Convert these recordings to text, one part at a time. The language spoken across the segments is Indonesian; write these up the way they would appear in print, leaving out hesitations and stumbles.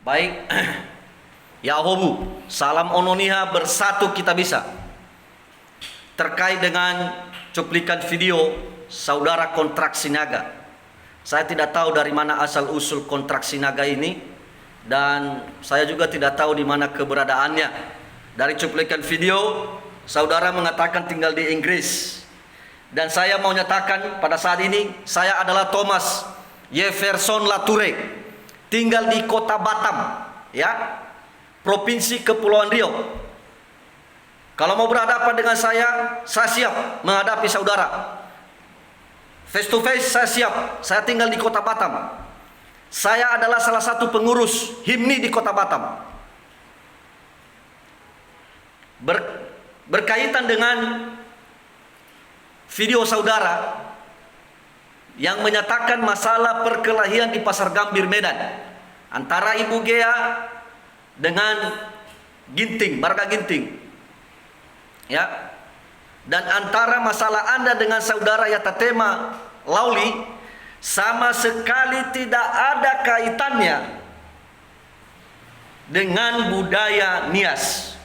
Baik, ya hobu, salam ononiha, bersatu kita bisa. Terkait dengan cuplikan video saudara kontrak Sinaga. Saya tidak tahu dari mana asal usul kontrak Sinaga ini, dan saya juga tidak tahu di mana keberadaannya. Dari cuplikan video, saudara mengatakan tinggal di Inggris. Dan saya mau nyatakan pada saat ini, saya adalah Thomas Jefferson Lature, tinggal di kota Batam, ya, Provinsi Kepulauan Riau. Kalau mau berhadapan dengan saya siap menghadapi saudara. Face to face saya siap. Saya tinggal di kota Batam. Saya adalah salah satu pengurus HIMNI di kota Batam. Berkaitan dengan video saudara yang menyatakan masalah perkelahian di Pasar Gambir Medan antara Ibu Gea dengan Ginting, Barga Ginting, ya, dan antara masalah Anda dengan saudara Yatatema Lauli sama sekali tidak ada kaitannya dengan budaya Nias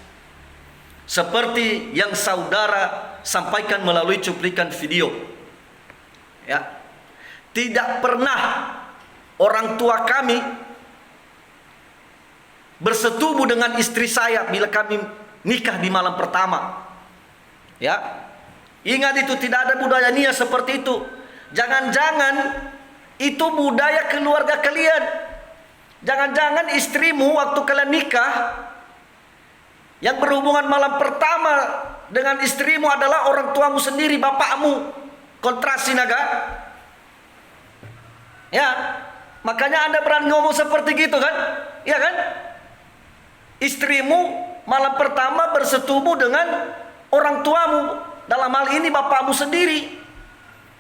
seperti yang saudara sampaikan melalui cuplikan video, ya. Tidak pernah orang tua kami bersetubuh dengan istri saya bila kami nikah di malam pertama, ya. Ingat itu, tidak ada budaya Nias seperti itu. Jangan-jangan itu budaya keluarga kalian. Jangan-jangan istrimu waktu kalian nikah, yang berhubungan malam pertama dengan istrimu adalah orang tuamu sendiri, bapakmu, kontrak Sinaga. Ya, makanya Anda berani ngomong seperti gitu kan? Iya kan? Istrimu malam pertama bersetubuh dengan orang tuamu, dalam hal ini bapakmu sendiri.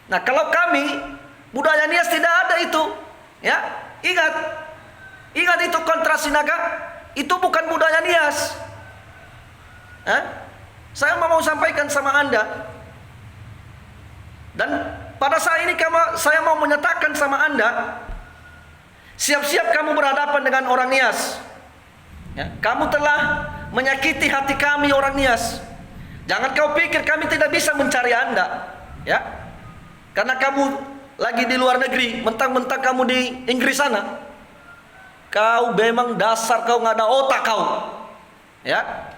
Nah, kalau kami budaya Nias tidak ada itu, ya. Ingat itu kontrak Sinaga, itu bukan budaya Nias. Saya mau sampaikan sama Anda, dan pada saat ini saya mau menyatakan sama Anda, siap-siap kamu berhadapan dengan orang Nias, ya. Kamu telah menyakiti hati kami orang Nias. Jangan kau pikir kami tidak bisa mencari Anda, ya, karena kamu lagi di luar negeri, mentang-mentang kamu di Inggris sana. Kau memang dasar kau nggak ada otak kau, ya.